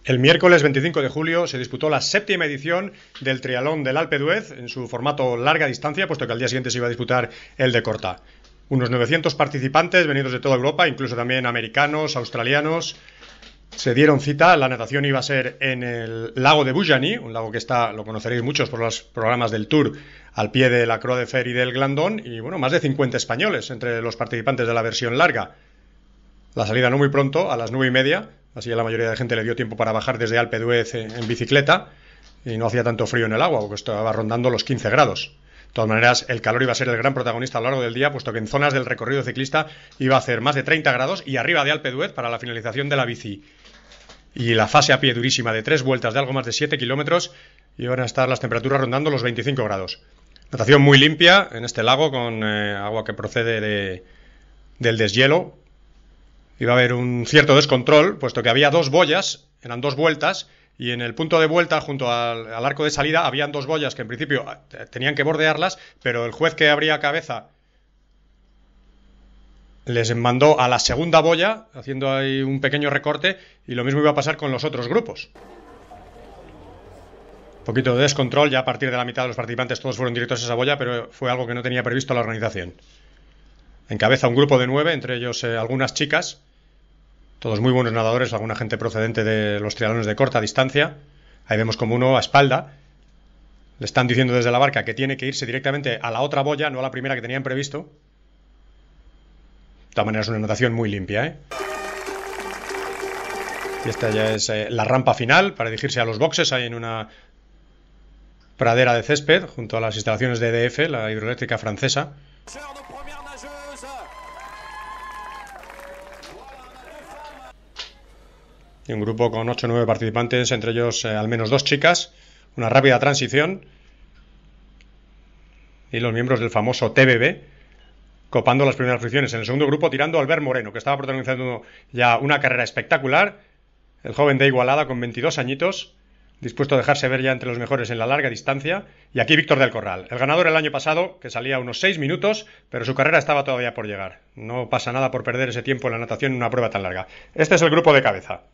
El miércoles 25 de julio se disputó la 7ª edición del triatlón del Alpe d'Huez en su formato larga distancia, puesto que al día siguiente se iba a disputar el de corta. Unos 900 participantes venidos de toda Europa, incluso también americanos, australianos, se dieron cita. La natación iba a ser en el lago de Bujani, un lago que está, lo conoceréis muchos por los programas del Tour, al pie de la Croix de Fer y del Glandón, y bueno, más de 50 españoles entre los participantes de la versión larga. La salida no muy pronto, a las 9:30, así que la mayoría de gente le dio tiempo para bajar desde Alpe d'Huez en bicicleta, y no hacía tanto frío en el agua, porque estaba rondando los 15 grados. De todas maneras, el calor iba a ser el gran protagonista a lo largo del día, puesto que en zonas del recorrido ciclista iba a hacer más de 30 grados, y arriba de Alpe d'Huez, para la finalización de la bici y la fase a pie durísima de 3 vueltas de algo más de 7 kilómetros, iban a estar las temperaturas rondando los 25 grados. Natación muy limpia en este lago, con agua que procede del deshielo. Iba a haber un cierto descontrol, puesto que había 2 boyas, eran 2 vueltas, y en el punto de vuelta, junto al arco de salida, habían 2 boyas que en principio tenían que bordearlas, pero el juez que abría cabeza les mandó a la segunda boya, haciendo ahí un pequeño recorte, y lo mismo iba a pasar con los otros grupos. Un poquito de descontrol, ya a partir de la mitad de los participantes todos fueron directos a esa boya, pero fue algo que no tenía previsto la organización. Encabeza un grupo de 9, entre ellos algunas chicas, todos muy buenos nadadores, alguna gente procedente de los triatlones de corta distancia. Ahí vemos como uno a espalda le están diciendo desde la barca que tiene que irse directamente a la otra boya, no a la primera que tenían previsto. De todas maneras es una natación muy limpia, ¿eh? Y esta ya es la rampa final para dirigirse a los boxes. Hay en una pradera de césped junto a las instalaciones de EDF, la hidroeléctrica francesa. Y un grupo con 8 o 9 participantes, entre ellos al menos 2 chicas, una rápida transición, y los miembros del famoso TBB copando las primeras posiciones. En el segundo grupo tirando Albert Moreno, que estaba protagonizando ya una carrera espectacular, el joven de Igualada con 22 añitos, dispuesto a dejarse ver ya entre los mejores en la larga distancia. Y aquí Víctor del Corral, el ganador el año pasado, que salía a unos 6 minutos, pero su carrera estaba todavía por llegar. No pasa nada por perder ese tiempo en la natación en una prueba tan larga. Este es el grupo de cabeza,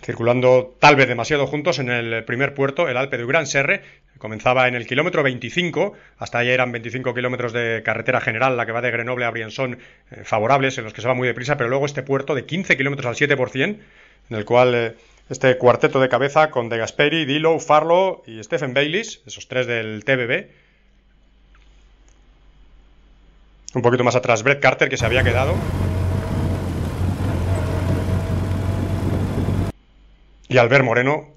circulando tal vez demasiado juntos en el primer puerto, el Alpe du Grand Serre. Comenzaba en el kilómetro 25, hasta ahí eran 25 kilómetros de carretera general, la que va de Grenoble a Briançon, favorables, en los que se va muy deprisa, pero luego este puerto de 15 kilómetros al 7%, en el cual este cuarteto de cabeza con De Gasperi, Dilo, Farlow y Stephen Bayliss, esos 3 del TBB. Un poquito más atrás Brett Carter, que se había quedado. Y Albert Moreno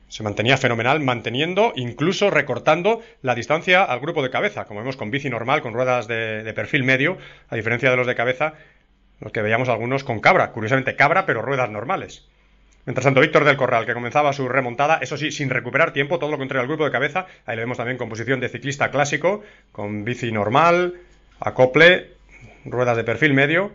se mantenía fenomenal, manteniendo, incluso recortando la distancia al grupo de cabeza, como vemos con bici normal, con ruedas de perfil medio, a diferencia de los de cabeza, los que veíamos algunos con cabra, curiosamente cabra, pero ruedas normales. Mientras tanto, Víctor del Corral, que comenzaba su remontada, eso sí, sin recuperar tiempo, todo lo contrario al grupo de cabeza. Ahí le vemos también con posición de ciclista clásico, con bici normal, acople, ruedas de perfil medio.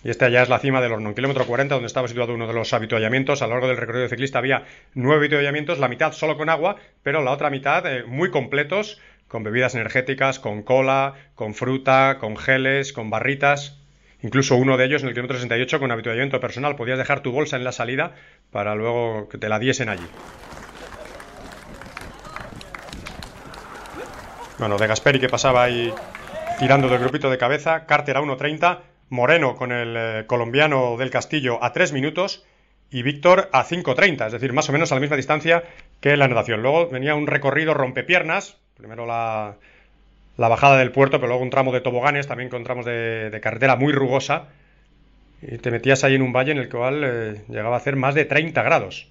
Y esta ya es la cima del Horno, kilómetro 40, donde estaba situado uno de los avituallamientos. A lo largo del recorrido ciclista había 9 avituallamientos, la mitad solo con agua, pero la otra mitad muy completos, con bebidas energéticas, con cola, con fruta, con geles, con barritas. Incluso uno de ellos en el kilómetro 68 con avituallamiento personal. Podías dejar tu bolsa en la salida para luego que te la diesen allí. Bueno, De Gasperi, que pasaba ahí tirando del grupito de cabeza. Carter a 1:30. Moreno con el colombiano del Castillo a 3 minutos y Víctor a 5:30, es decir, más o menos a la misma distancia que la natación. Luego venía un recorrido rompepiernas, primero la bajada del puerto, pero luego un tramo de toboganes, también con tramos de carretera muy rugosa, y te metías ahí en un valle en el cual llegaba a hacer más de 30 grados.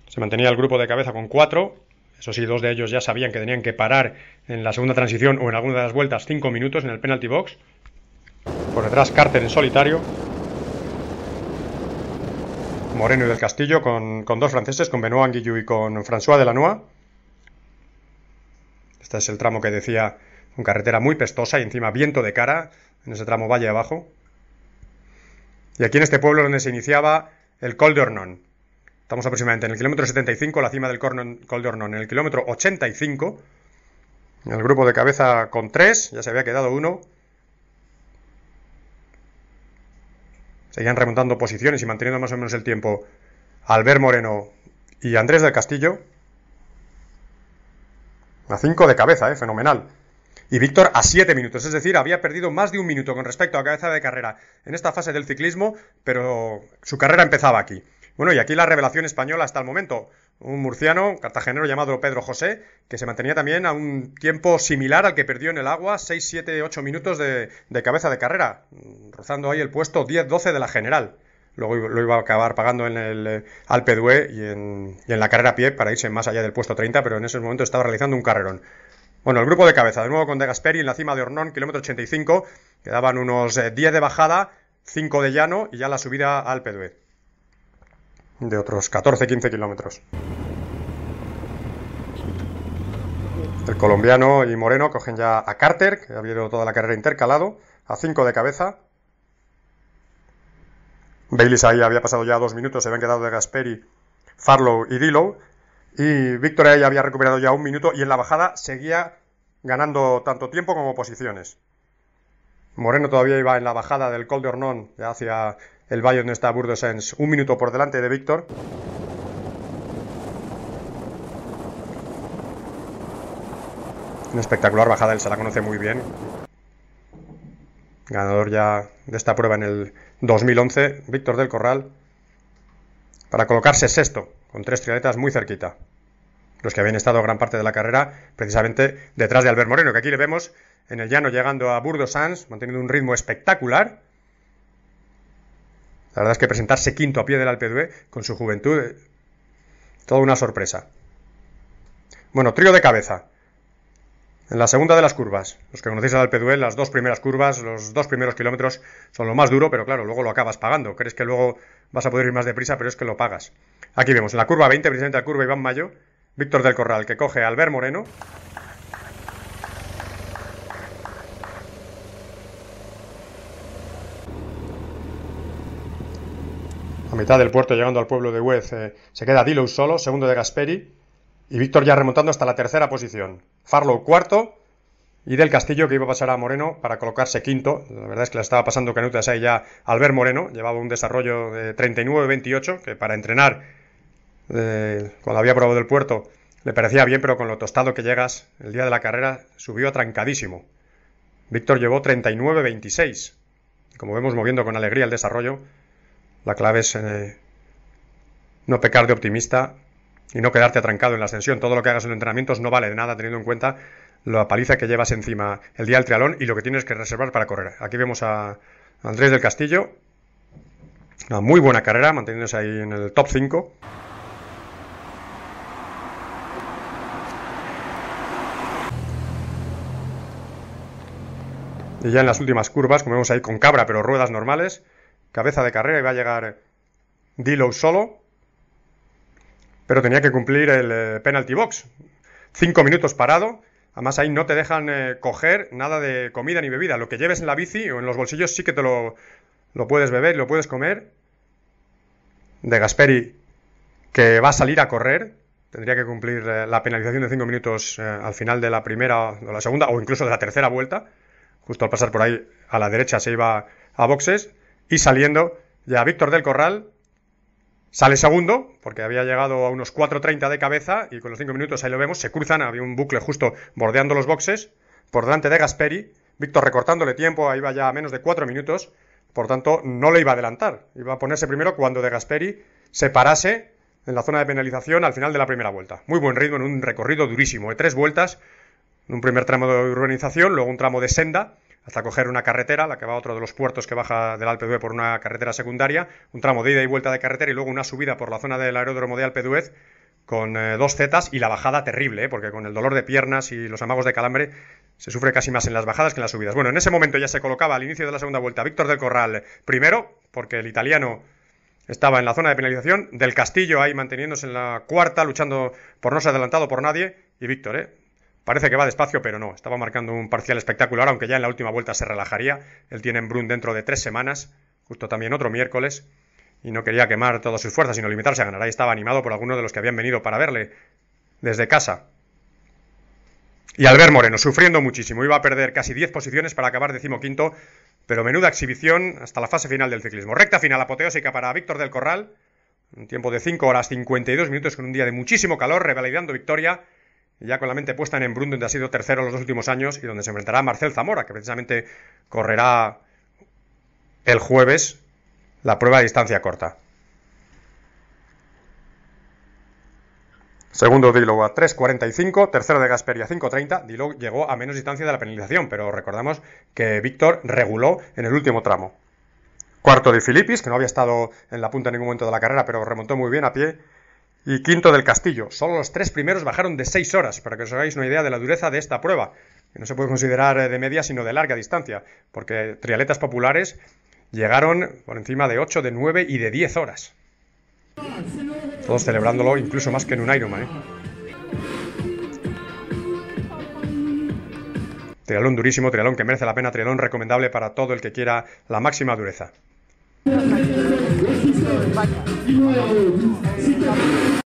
Se mantenía el grupo de cabeza con 4. Eso sí, 2 de ellos ya sabían que tenían que parar en la segunda transición o en alguna de las vueltas 5 minutos en el penalty box. Por detrás Carter en solitario. Moreno y del Castillo con 2 franceses, con Benoît Anguillou y con François Delannoy. Este es el tramo que decía, con carretera muy pestosa y encima viento de cara, en ese tramo valle abajo. Y aquí en este pueblo donde se iniciaba el Col d'Ornon. Estamos aproximadamente en el kilómetro 75, la cima del Col d'Ornon, en el kilómetro 85. El grupo de cabeza con 3, ya se había quedado uno. Seguían remontando posiciones y manteniendo más o menos el tiempo Albert Moreno y Andrés del Castillo. A 5 de cabeza, fenomenal. Y Víctor a 7 minutos, es decir, había perdido más de un minuto con respecto a cabeza de carrera en esta fase del ciclismo, pero su carrera empezaba aquí. Bueno, y aquí la revelación española hasta el momento, un murciano, cartagenero llamado Pedro José, que se mantenía también a un tiempo similar al que perdió en el agua, 6, 7, 8 minutos de cabeza de carrera, rozando ahí el puesto 10-12 de la general. Luego lo iba a acabar pagando en el Alpe d'Huez y en la carrera a pie para irse más allá del puesto 30, pero en ese momento estaba realizando un carrerón. Bueno, el grupo de cabeza, de nuevo con De Gasperi en la cima de Ornón, kilómetro 85, quedaban unos 10 de bajada, 5 de llano y ya la subida al Alpe d'Huez, de otros 14-15 kilómetros. El colombiano y Moreno cogen ya a Carter, que había ido toda la carrera intercalado, a 5 de cabeza. Bayliss ahí había pasado ya 2 minutos, se habían quedado De Gasperi, Farlow y Dillow. Y Víctor ahí había recuperado ya 1 minuto y en la bajada seguía ganando tanto tiempo como posiciones. Moreno todavía iba en la bajada del Col de Ornón, ya hacia el valle donde está Bourg de Sens, 1 minuto por delante de Víctor. Una espectacular bajada, él se la conoce muy bien. Ganador ya de esta prueba en el 2011, Víctor del Corral, para colocarse sexto, con 3 triatletas muy cerquita. Los que habían estado gran parte de la carrera precisamente detrás de Albert Moreno, que aquí le vemos en el llano llegando a Bourg de Sens, manteniendo un ritmo espectacular. La verdad es que presentarse quinto a pie del Alpe d'Huez con su juventud, toda una sorpresa. Bueno, trío de cabeza. En la segunda de las curvas, los que conocéis el Alpe d'Huez, las 2 primeras curvas, los 2 primeros kilómetros son lo más duro, pero claro, luego lo acabas pagando. Crees que luego vas a poder ir más deprisa, pero es que lo pagas. Aquí vemos en la curva 20, precisamente la curva Iván Mayo, Víctor del Corral, que coge a Albert Moreno. A mitad del puerto, llegando al pueblo de Huez, se queda Dillow solo, segundo de Gasperi, y Víctor ya remontando hasta la tercera posición. Farlow cuarto, y Del Castillo, que iba a pasar a Moreno para colocarse quinto. La verdad es que le estaba pasando canutas ahí ya Albert Moreno, llevaba un desarrollo de 39-28, que para entrenar, cuando había probado el puerto, le parecía bien, pero con lo tostado que llegas, el día de la carrera subió atrancadísimo. Víctor llevó 39-26. Como vemos, moviendo con alegría el desarrollo, la clave es no pecar de optimista y no quedarte atrancado en la ascensión. Todo lo que hagas en los entrenamientos no vale de nada teniendo en cuenta la paliza que llevas encima el día del triatlón y lo que tienes que reservar para correr. Aquí vemos a Andrés del Castillo, una muy buena carrera, manteniéndose ahí en el top 5. Y ya en las últimas curvas, como vemos ahí con cabra, pero ruedas normales, cabeza de carrera, y va a llegar Dillow solo, pero tenía que cumplir el penalty box. 5 minutos parado, además ahí no te dejan coger nada de comida ni bebida. Lo que lleves en la bici o en los bolsillos sí que te lo puedes beber y lo puedes comer. De Gasperi, que va a salir a correr, tendría que cumplir la penalización de 5 minutos al final de la primera o la segunda o incluso de la tercera vuelta. Justo al pasar por ahí a la derecha se iba a boxes, y saliendo ya Víctor del Corral sale segundo, porque había llegado a unos 4.30 de cabeza, y con los 5 minutos ahí lo vemos, se cruzan, había un bucle justo bordeando los boxes, por delante de Gasperi, Víctor recortándole tiempo, ahí va ya a menos de 4 minutos, por tanto no le iba a adelantar, iba a ponerse primero cuando de Gasperi se parase en la zona de penalización al final de la primera vuelta. Muy buen ritmo en un recorrido durísimo, de 3 vueltas, un primer tramo de urbanización, luego un tramo de senda, hasta coger una carretera, la que va a otro de los puertos que baja del Alpe d'Huez por una carretera secundaria, un tramo de ida y vuelta de carretera y luego una subida por la zona del aeródromo de Alpe d'Huez con 2 zetas y la bajada terrible, porque con el dolor de piernas y los amagos de calambre se sufre casi más en las bajadas que en las subidas. Bueno, en ese momento ya se colocaba al inicio de la segunda vuelta Víctor del Corral primero, porque el italiano estaba en la zona de penalización, Del Castillo ahí manteniéndose en la cuarta, luchando por no ser adelantado por nadie, y Víctor, parece que va despacio, pero no. Estaba marcando un parcial espectacular, aunque ya en la última vuelta se relajaría. Él tiene en Brun dentro de 3 semanas, justo también otro miércoles, y no quería quemar todas sus fuerzas, sino limitarse a ganar. Ahí estaba animado por algunos de los que habían venido para verle desde casa. Y Albert Moreno, sufriendo muchísimo. Iba a perder casi 10 posiciones para acabar 15º, pero menuda exhibición hasta la fase final del ciclismo. Recta final apoteósica para Víctor del Corral, un tiempo de 5 horas 52 minutos con un día de muchísimo calor, revalidando victoria, y ya con la mente puesta en Embrun, donde ha sido tercero los 2 últimos años y donde se enfrentará a Marcel Zamora, que precisamente correrá el jueves la prueba de distancia corta. Segundo Dillou a 3.45, tercero de Gasperi a 5.30. Dillou llegó a menos distancia de la penalización, pero recordamos que Víctor reguló en el último tramo. Cuarto de Filippis, que no había estado en la punta en ningún momento de la carrera, pero remontó muy bien a pie. Y quinto del Castillo. Solo los 3 primeros bajaron de 6 horas, para que os hagáis una idea de la dureza de esta prueba, que no se puede considerar de media, sino de larga distancia, porque triatletas populares llegaron por encima de 8, de 9 y de 10 horas. Todos celebrándolo incluso más que en un Ironman, ¿eh? Triatlón durísimo, triatlón que merece la pena, triatlón recomendable para todo el que quiera la máxima dureza.